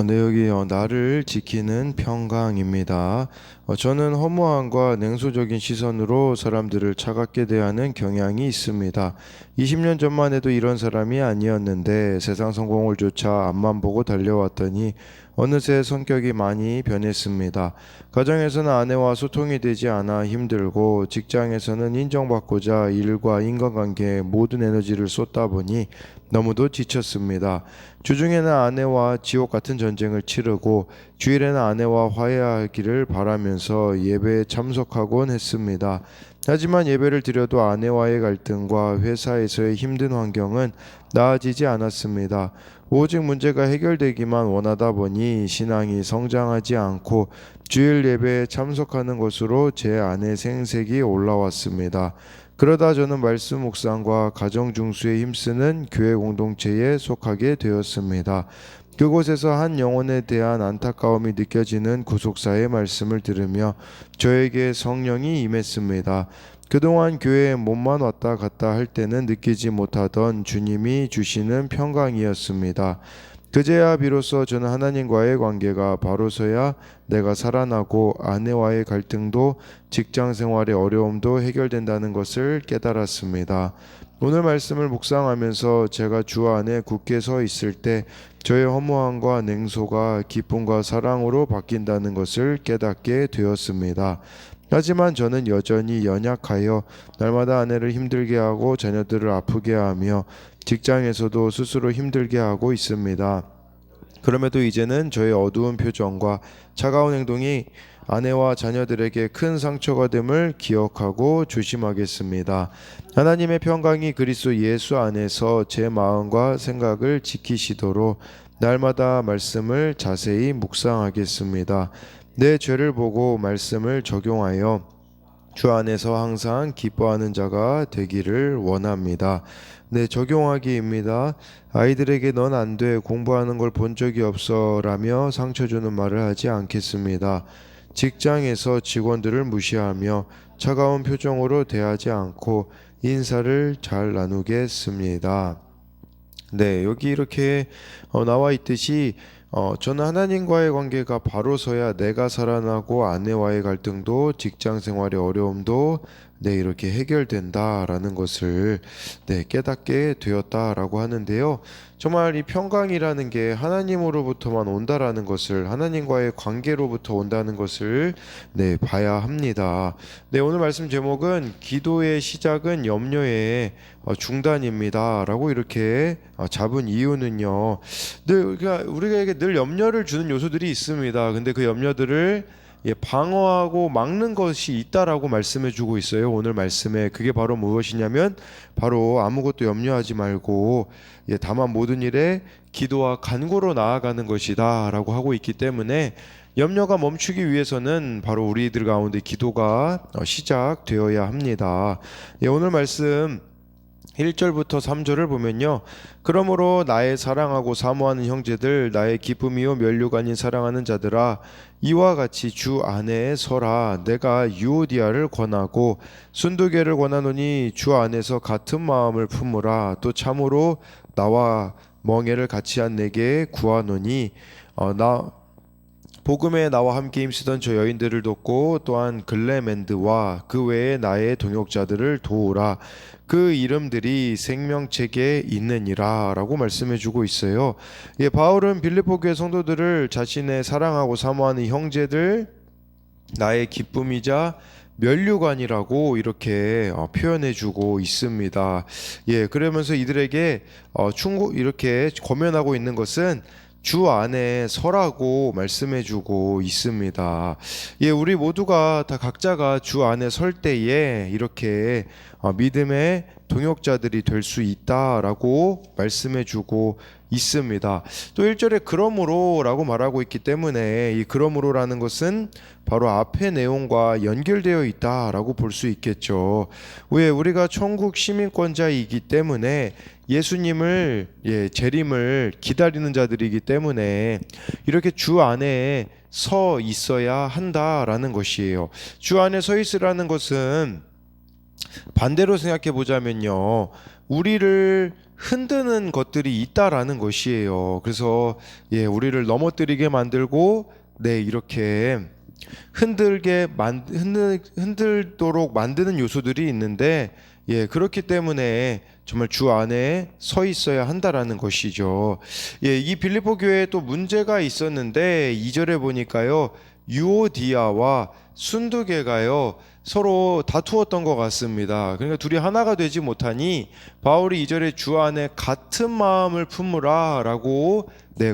네, 여기 나를 지키는 평강입니다. 저는 허무함과 냉소적인 시선으로 사람들을 차갑게 대하는 경향이 있습니다. 20년 전만 해도 이런 사람이 아니었는데 세상 성공을 쫓아 앞만 보고 달려왔더니 어느새 성격이 많이 변했습니다. 가정에서는 아내와 소통이 되지 않아 힘들고 직장에서는 인정받고자 일과 인간관계에 모든 에너지를 쏟다 보니 너무도 지쳤습니다. 주중에는 아내와 지옥 같은 전쟁을 치르고 주일에는 아내와 화해하기를 바라면서 예배에 참석하곤 했습니다. 하지만 예배를 드려도 아내와의 갈등과 회사에서의 힘든 환경은 나아지지 않았습니다. 오직 문제가 해결되기만 원하다 보니 신앙이 성장하지 않고 주일 예배에 참석하는 것으로 제 안에 생색이 올라왔습니다. 그러다 저는 말씀 묵상과 가정 중수에 힘쓰는 교회 공동체에 속하게 되었습니다. 그곳에서 한 영혼에 대한 안타까움이 느껴지는 구속사의 말씀을 들으며 저에게 성령이 임했습니다. 그동안 교회에 몸만 왔다 갔다 할 때는 느끼지 못하던 주님이 주시는 평강이었습니다. 그제야 비로소 저는 하나님과의 관계가 바로서야 내가 살아나고 아내와의 갈등도 직장 생활의 어려움도 해결된다는 것을 깨달았습니다. 오늘 말씀을 묵상하면서 제가 주 안에 굳게 서 있을 때 저의 허무함과 냉소가 기쁨과 사랑으로 바뀐다는 것을 깨닫게 되었습니다. 하지만 저는 여전히 연약하여 날마다 아내를 힘들게 하고 자녀들을 아프게 하며 직장에서도 스스로 힘들게 하고 있습니다. 그럼에도 이제는 저의 어두운 표정과 차가운 행동이 아내와 자녀들에게 큰 상처가 됨을 기억하고 조심하겠습니다. 하나님의 평강이 그리스도 예수 안에서 제 마음과 생각을 지키시도록 날마다 말씀을 자세히 묵상하겠습니다. 내 죄를 보고 말씀을 적용하여 주 안에서 항상 기뻐하는 자가 되기를 원합니다. 네, 적용하기입니다. 아이들에게 넌 안 돼, 공부하는 걸 본 적이 없어 라며 상처 주는 말을 하지 않겠습니다. 직장에서 직원들을 무시하며 차가운 표정으로 대하지 않고 인사를 잘 나누겠습니다. 네, 여기 이렇게 나와 있듯이 저는 하나님과의 관계가 바로서야 내가 살아나고 아내와의 갈등도 직장 생활의 어려움도 이렇게 해결된다라는 것을 깨닫게 되었다라고 하는데요. 정말 이 평강이라는 게 하나님으로부터만 온다라는 것을 하나님과의 관계로부터 온다는 것을 봐야 합니다. 오늘 말씀 제목은 기도의 시작은 염려의 중단입니다라고 이렇게 잡은 이유는요. 그러니까 우리에게 늘 염려를 주는 요소들이 있습니다. 근데 그 염려들을 방어하고 막는 것이 있다라고 말씀해 주고 있어요. 오늘 말씀에 그게 바로 무엇이냐면 바로 아무것도 염려하지 말고 다만 모든 일에 기도와 간구로 나아가는 것이다라고 하고 있기 때문에 염려가 멈추기 위해서는 바로 우리들 가운데 기도가 시작되어야 합니다. 오늘 말씀 1절부터 3절을 보면요. 그러므로 나의 사랑하고 사모하는 형제들, 나의 기쁨이요 면류가 아닌 사랑하는 자들아, 이와 같이 주 안에 서라. 내가 유오디아를 권하고 순두개를 권하노니 주 안에서 같은 마음을 품으라. 또 참으로 나와 멍에를 같이 한 내게 구하노니 나 복음에 나와 함께 힘쓰던 저 여인들을 돕고 또한 글레멘드와 그 외에 나의 동역자들을 도우라. 그 이름들이 생명책에 있느니라 라고 말씀해 주고 있어요. 바울은 빌립보 교회 성도들을 자신의 사랑하고 사모하는 형제들, 나의 기쁨이자 면류관이라고 이렇게 표현해 주고 있습니다. 그러면서 이들에게 이렇게 권면하고 있는 것은 주 안에 서라고 말씀해 주고 있습니다. 우리 모두가 다 각자가 주 안에 설 때에 이렇게 믿음의 동역자들이 될 수 있다라고 말씀해 주고 있습니다. 또 1절에 그러므로 라고 말하고 있기 때문에 이 그러므로라는 것은 바로 앞의 내용과 연결되어 있다라고 볼 수 있겠죠. 왜 우리가 천국 시민권자이기 때문에 예수님을 재림을 기다리는 자들이기 때문에 이렇게 주 안에 서 있어야 한다라는 것이에요. 주 안에 서 있으라는 것은 반대로 생각해 보자면요. 우리를 흔드는 것들이 있다라는 것이에요. 그래서 우리를 넘어뜨리게 만들고 이렇게 흔들도록 만드는 요소들이 있는데 그렇기 때문에 정말 주 안에 서 있어야 한다라는 것이죠. 이 빌립보 교회에 또 문제가 있었는데 2절에 보니까요. 유오디아와 순두계가요. 서로 다투었던 것 같습니다. 그러니까 둘이 하나가 되지 못하니 바울이 2절에 주 안에 같은 마음을 품으라 라고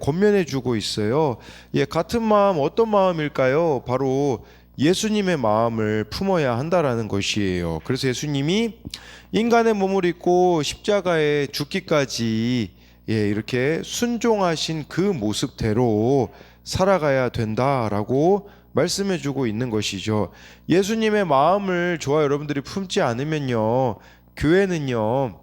권면해 주고 있어요. 같은 마음 어떤 마음일까요? 바로 예수님의 마음을 품어야 한다라는 것이에요. 그래서 예수님이 인간의 몸을 입고 십자가에 죽기까지 이렇게 순종하신 그 모습대로 살아가야 된다라고 말씀해 주고 있는 것이죠. 예수님의 마음을 저와 여러분들이 품지 않으면요, 교회는요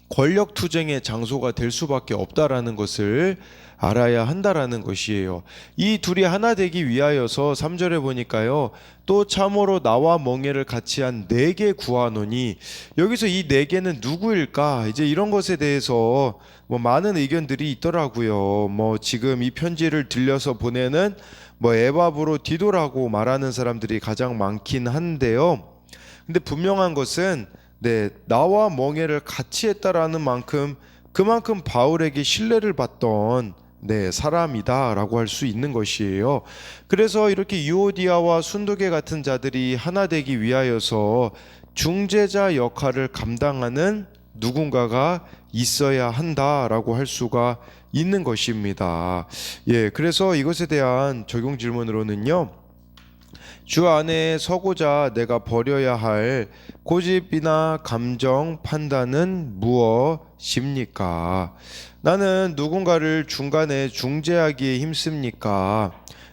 권력 투쟁의 장소가 될 수밖에 없다라는 것을 알아야 한다라는 것이에요. 이 둘이 하나 되기 위하여서 3절에 보니까요. 또 참으로 나와 멍에를 같이 한 4개 구하노니, 여기서 이 4개는 누구일까? 이제 이런 것에 대해서 많은 의견들이 있더라고요. 지금 이 편지를 들려서 보내는 에바브로 디도라고 말하는 사람들이 가장 많긴 한데요. 근데 분명한 것은 나와 멍에를 같이 했다라는 만큼 그만큼 바울에게 신뢰를 받던 사람이다라고 할 수 있는 것이에요. 그래서 이렇게 유오디아와 순두계 같은 자들이 하나 되기 위하여서 중재자 역할을 감당하는 누군가가 있어야 한다라고 할 수가 있는 것입니다. 그래서 이것에 대한 적용 질문으로는요. 주 안에 서고자 내가 버려야 할 고집이나 감정, 판단은 무엇입니까? 나는 누군가를 중간에 중재하기에 힘씁니까?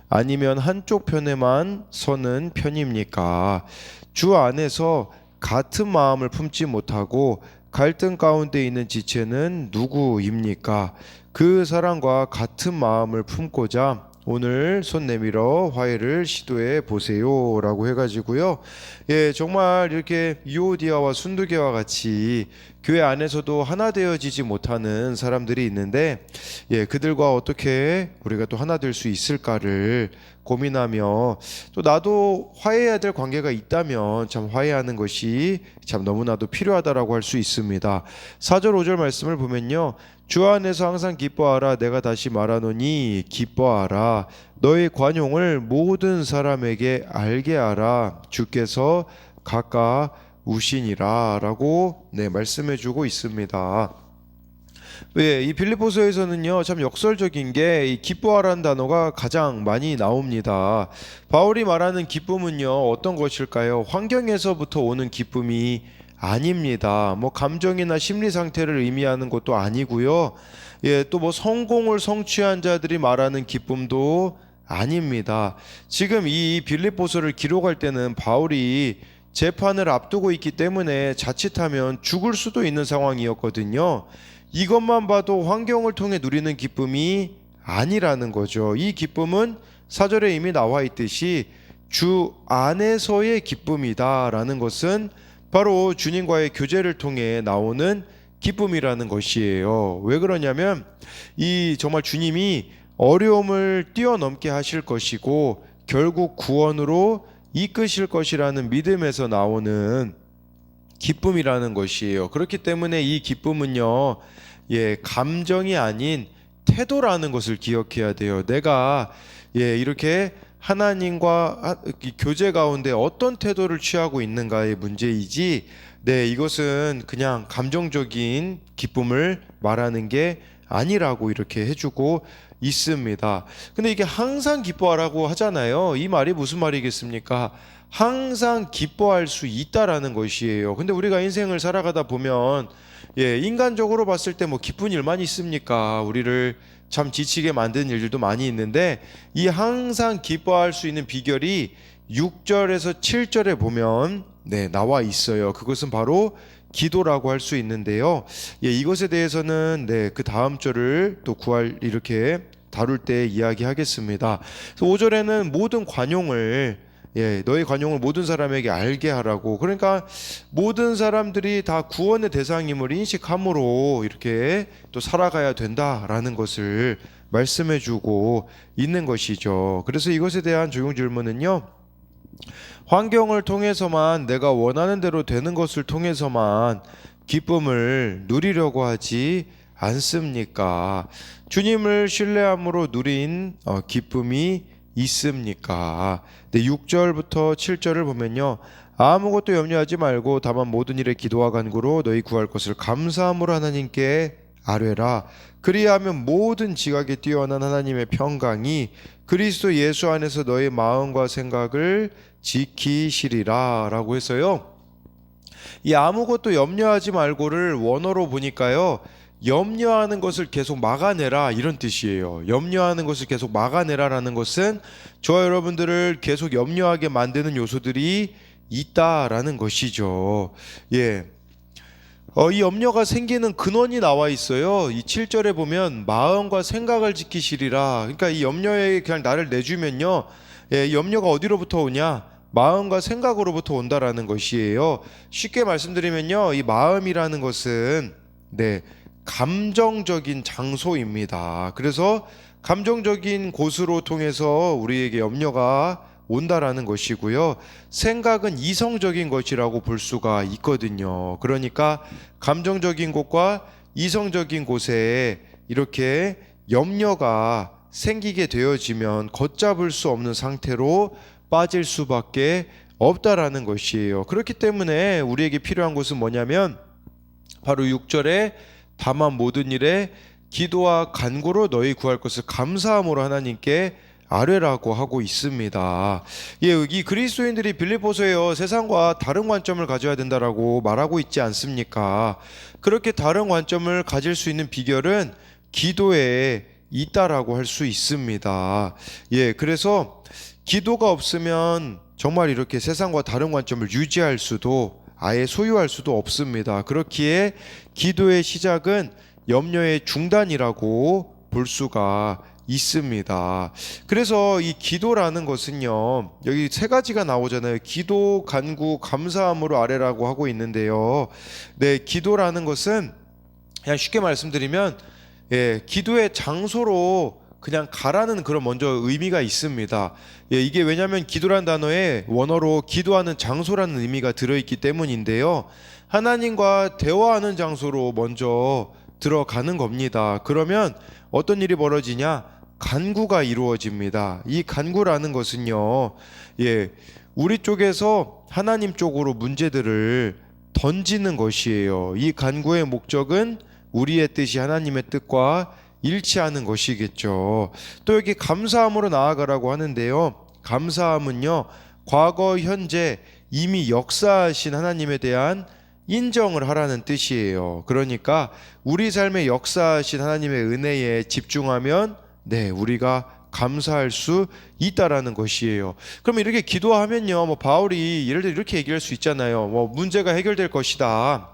아니면 한쪽 편에만 서는 편입니까? 주 안에서 같은 마음을 품지 못하고 갈등 가운데 있는 지체는 누구입니까? 그 사람과 같은 마음을 품고자 오늘 손 내밀어 화해를 시도해 보세요 라고 해가지고요. 정말 이렇게 유오디아와 순두계와 같이 교회 안에서도 하나 되어지지 못하는 사람들이 있는데 그들과 어떻게 우리가 또 하나 될 수 있을까를 고민하며, 또 나도 화해해야 될 관계가 있다면 참 화해하는 것이 참 너무나도 필요하다라고 할 수 있습니다. 4절 5절 말씀을 보면요. 주 안에서 항상 기뻐하라. 내가 다시 말하노니 기뻐하라. 너의 관용을 모든 사람에게 알게 하라. 주께서 가까우시니라 라고 말씀해 주고 있습니다. 이 빌립보서에서는요 참 역설적인 게 이 기뻐하라는 단어가 가장 많이 나옵니다. 바울이 말하는 기쁨은요 어떤 것일까요? 환경에서부터 오는 기쁨이 아닙니다. 감정이나 심리 상태를 의미하는 것도 아니고요. 또 성공을 성취한 자들이 말하는 기쁨도 아닙니다. 지금 이 빌립보서를 기록할 때는 바울이 재판을 앞두고 있기 때문에 자칫하면 죽을 수도 있는 상황이었거든요. 이것만 봐도 환경을 통해 누리는 기쁨이 아니라는 거죠. 이 기쁨은 4절에 이미 나와 있듯이 주 안에서의 기쁨이다라는 것은 바로 주님과의 교제를 통해 나오는 기쁨이라는 것이에요. 왜 그러냐면 이 정말 주님이 어려움을 뛰어넘게 하실 것이고 결국 구원으로 이끄실 것이라는 믿음에서 나오는 기쁨이라는 것이에요. 그렇기 때문에 이 기쁨은요, 감정이 아닌 태도라는 것을 기억해야 돼요. 내가 이렇게 하나님과 교제 가운데 어떤 태도를 취하고 있는가의 문제이지, 이것은 그냥 감정적인 기쁨을 말하는 게 아니라고 이렇게 해주고 있습니다. 근데 이게 항상 기뻐하라고 하잖아요. 이 말이 무슨 말이겠습니까? 항상 기뻐할 수 있다라는 것이에요. 근데 우리가 인생을 살아가다 보면 인간적으로 봤을 때 기쁜 일만 있습니까? 우리를 참 지치게 만드는 일들도 많이 있는데, 이 항상 기뻐할 수 있는 비결이 6절에서 7절에 보면 나와 있어요. 그것은 바로 기도라고 할 수 있는데요. 이것에 대해서는 그 다음 절을 또 이렇게 다룰 때 이야기하겠습니다. 그래서 5절에는 모든 관용을 너의 관용을 모든 사람에게 알게 하라고. 그러니까 모든 사람들이 다 구원의 대상임을 인식함으로 이렇게 또 살아가야 된다라는 것을 말씀해 주고 있는 것이죠. 그래서 이것에 대한 적용 질문은요, 환경을 통해서만, 내가 원하는 대로 되는 것을 통해서만 기쁨을 누리려고 하지 않습니까? 주님을 신뢰함으로 누린 기쁨이 있습니까? 네, 6절부터 7절을 보면요, 아무것도 염려하지 말고 다만 모든 일에 기도와 간구로 너희 구할 것을 감사함으로 하나님께 아뢰라. 그리하면 모든 지각에 뛰어난 하나님의 평강이 그리스도 예수 안에서 너희 마음과 생각을 지키시리라 라고 해서요, 이 아무것도 염려하지 말고를 원어로 보니까요, 염려하는 것을 계속 막아내라 이런 뜻이에요. 염려하는 것을 계속 막아내라라는 것은 저와 여러분들을 계속 염려하게 만드는 요소들이 있다라는 것이죠. 이 염려가 생기는 근원이 나와 있어요. 이 7절에 보면 마음과 생각을 지키시리라. 그러니까 이 염려에 그냥 나를 내주면요, 이 염려가 어디로부터 오냐? 마음과 생각으로부터 온다라는 것이에요. 쉽게 말씀드리면요, 이 마음이라는 것은 감정적인 장소입니다. 그래서 감정적인 곳으로 통해서 우리에게 염려가 온다라는 것이고요. 생각은 이성적인 것이라고 볼 수가 있거든요. 그러니까 감정적인 곳과 이성적인 곳에 이렇게 염려가 생기게 되어지면 걷잡을 수 없는 상태로 빠질 수밖에 없다라는 것이에요. 그렇기 때문에 우리에게 필요한 것은 뭐냐면 바로 6절에 다만 모든 일에 기도와 간구로 너희 구할 것을 감사함으로 하나님께 아뢰라고 하고 있습니다. 이 그리스도인들이 빌립보서에요, 세상과 다른 관점을 가져야 된다라고 말하고 있지 않습니까? 그렇게 다른 관점을 가질 수 있는 비결은 기도에 있다라고 할 수 있습니다. 그래서 기도가 없으면 정말 이렇게 세상과 다른 관점을 유지할 수도, 아예 소유할 수도 없습니다. 그렇기에 기도의 시작은 염려의 중단이라고 볼 수가 있습니다. 그래서 이 기도라는 것은요, 여기 세 가지가 나오잖아요. 기도, 간구, 감사함으로 아뢰라고 하고 있는데요, 기도라는 것은 그냥 쉽게 말씀드리면 기도의 장소로 그냥 가라는 그런 먼저 의미가 있습니다. 이게 왜냐하면 기도란 단어에 원어로 기도하는 장소라는 의미가 들어있기 때문인데요, 하나님과 대화하는 장소로 먼저 들어가는 겁니다. 그러면 어떤 일이 벌어지냐? 간구가 이루어집니다. 이 간구라는 것은요, 우리 쪽에서 하나님 쪽으로 문제들을 던지는 것이에요. 이 간구의 목적은 우리의 뜻이 하나님의 뜻과 일치하는 것이겠죠. 또 여기 감사함으로 나아가라고 하는데요, 감사함은요, 과거, 현재 이미 역사하신 하나님에 대한 인정을 하라는 뜻이에요. 그러니까 우리 삶에 역사하신 하나님의 은혜에 집중하면 우리가 감사할 수 있다라는 것이에요. 그럼 이렇게 기도하면요, 바울이 예를 들어 이렇게 얘기할 수 있잖아요. 문제가 해결될 것이다,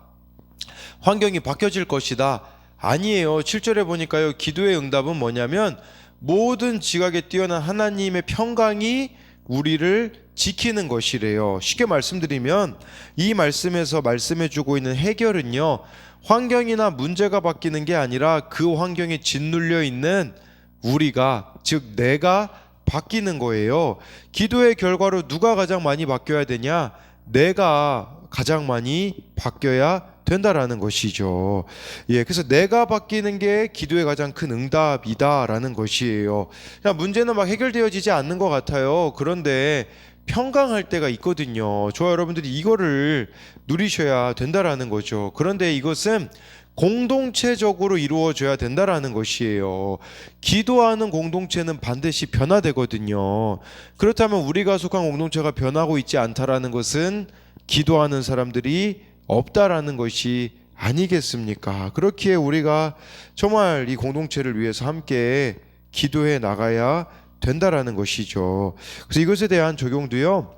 환경이 바뀌어질 것이다. 아니에요. 7절에 보니까요, 기도의 응답은 뭐냐면 모든 지각에 뛰어난 하나님의 평강이 우리를 지키는 것이래요. 쉽게 말씀드리면 이 말씀에서 말씀해주고 있는 해결은요, 환경이나 문제가 바뀌는 게 아니라 그 환경에 짓눌려 있는 우리가, 즉 내가 바뀌는 거예요. 기도의 결과로 누가 가장 많이 바뀌어야 되냐? 내가 가장 많이 바뀌어야 된다라는 것이죠. 그래서 내가 바뀌는 게 기도의 가장 큰 응답이다라는 것이에요. 문제는 막 해결되어지지 않는 것 같아요. 그런데 평강할 때가 있거든요. 저와 여러분들이 이거를 누리셔야 된다라는 거죠. 그런데 이것은 공동체적으로 이루어져야 된다라는 것이에요. 기도하는 공동체는 반드시 변화되거든요. 그렇다면 우리가 속한 공동체가 변하고 있지 않다라는 것은 기도하는 사람들이 없다라는 것이 아니겠습니까? 그렇기에 우리가 정말 이 공동체를 위해서 함께 기도해 나가야 된다라는 것이죠. 그래서 이것에 대한 적용도요,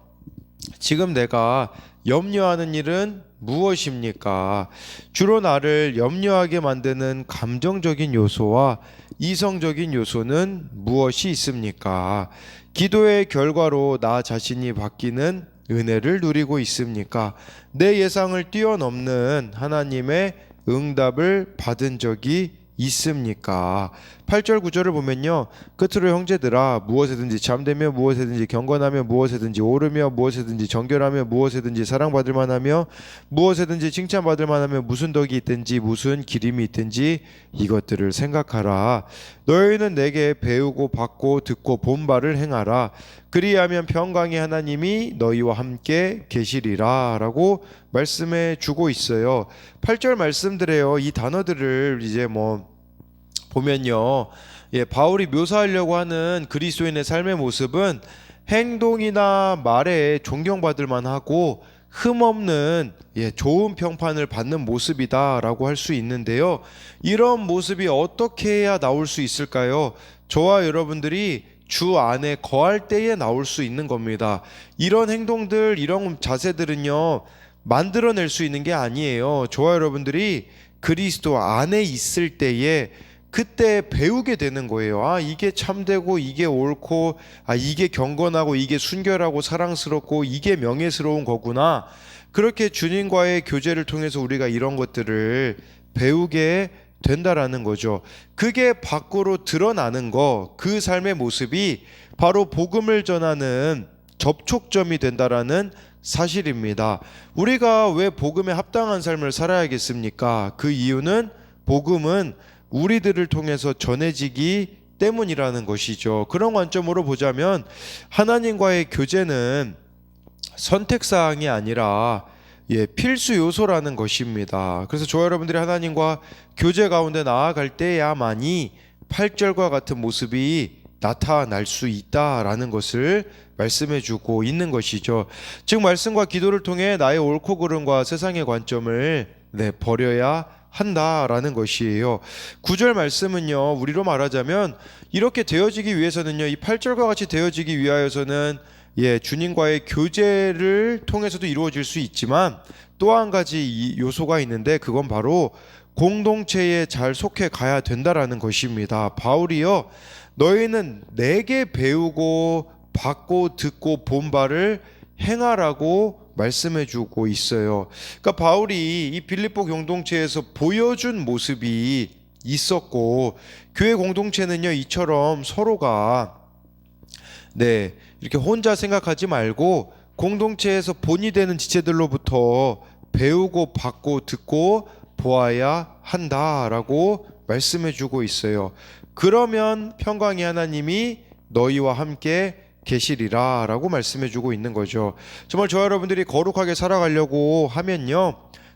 지금 내가 염려하는 일은 무엇입니까? 주로 나를 염려하게 만드는 감정적인 요소와 이성적인 요소는 무엇이 있습니까? 기도의 결과로 나 자신이 바뀌는 은혜를 누리고 있습니까? 내 예상을 뛰어넘는 하나님의 응답을 받은 적이 있습니까? 8절 9절을 보면요, 끝으로 형제들아, 무엇에든지 참되며 무엇에든지 경건하며 무엇에든지 오르며 무엇에든지 정결하며 무엇에든지 사랑받을 만하며 무엇에든지 칭찬받을 만하며 무슨 덕이 있든지 무슨 기림이 있든지 이것들을 생각하라. 너희는 내게 배우고 받고 듣고 본 바를 행하라. 그리하면 평강의 하나님이 너희와 함께 계시리라 라고 말씀해 주고 있어요. 8절 말씀드려요. 이 단어들을 이제 보면요, 바울이 묘사하려고 하는 그리스도인의 삶의 모습은 행동이나 말에 존경받을 만하고 흠없는 좋은 평판을 받는 모습이다라고 할 수 있는데요. 이런 모습이 어떻게 해야 나올 수 있을까요? 저와 여러분들이 주 안에 거할 때에 나올 수 있는 겁니다. 이런 행동들, 이런 자세들은요, 만들어낼 수 있는 게 아니에요. 저와 여러분들이 그리스도 안에 있을 때에 그때 배우게 되는 거예요. 아, 이게 참되고 이게 옳고, 아, 이게 경건하고 이게 순결하고 사랑스럽고 이게 명예스러운 거구나. 그렇게 주님과의 교제를 통해서 우리가 이런 것들을 배우게 된다라는 거죠. 그게 밖으로 드러나는 거, 그 삶의 모습이 바로 복음을 전하는 접촉점이 된다라는 사실입니다. 우리가 왜 복음에 합당한 삶을 살아야겠습니까? 그 이유는 복음은 우리들을 통해서 전해지기 때문이라는 것이죠. 그런 관점으로 보자면 하나님과의 교제는 선택사항이 아니라 필수 요소라는 것입니다. 그래서 저와 여러분들이 하나님과 교제 가운데 나아갈 때야만이 8절과 같은 모습이 나타날 수 있다라는 것을 말씀해 주고 있는 것이죠. 즉 말씀과 기도를 통해 나의 옳고 그름과 세상의 관점을 버려야 한다라는 것이에요. 9절 말씀은요, 우리로 말하자면 이렇게 되어지기 위해서는요, 이 8절과 같이 되어지기 위하여서는 주님과의 교제를 통해서도 이루어질 수 있지만 또 한 가지 요소가 있는데 그건 바로 공동체에 잘 속해 가야 된다라는 것입니다. 바울이요, 너희는 내게 배우고 받고 듣고 본 바를 행하라고 말씀해 주고 있어요. 그러니까 바울이 이 빌립보 공동체에서 보여준 모습이 있었고, 교회 공동체는요, 이처럼 서로가 이렇게 혼자 생각하지 말고 공동체에서 본이 되는 지체들로부터 배우고 받고 듣고 보아야 한다라고 말씀해 주고 있어요. 그러면 평강의 하나님이 너희와 함께 계시리라 라고 말씀해 주고 있는 거죠. 정말 저와 여러분들이 거룩하게 살아가려고 하면요,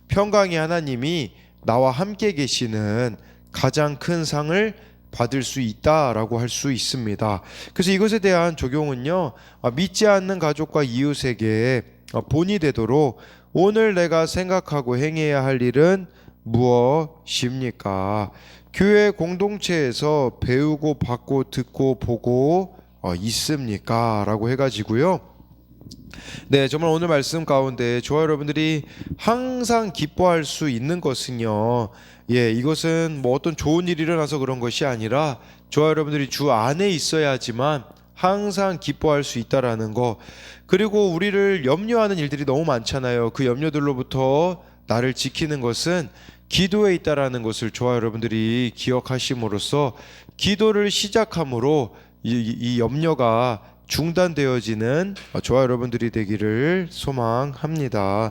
평강의 하나님이 나와 함께 계시는 가장 큰 상을 받을 수 있다라고 할 수 있습니다. 그래서 이것에 대한 적용은요, 믿지 않는 가족과 이웃에게 본이 되도록 오늘 내가 생각하고 행해야 할 일은 무엇입니까? 교회 공동체에서 배우고 받고 듣고 보고 있습니까? 라고 해가지고요, 정말 오늘 말씀 가운데 저와 여러분들이 항상 기뻐할 수 있는 것은요, 이것은 어떤 좋은 일이 일어나서 그런 것이 아니라 저와 여러분들이 주 안에 있어야지만 항상 기뻐할 수 있다라는 거. 그리고 우리를 염려하는 일들이 너무 많잖아요. 그 염려들로부터 나를 지키는 것은 기도에 있다라는 것을 저와 여러분들이 기억하심으로써 기도를 시작함으로 이 염려가 중단되어지는 저와 여러분들이 되기를 소망합니다.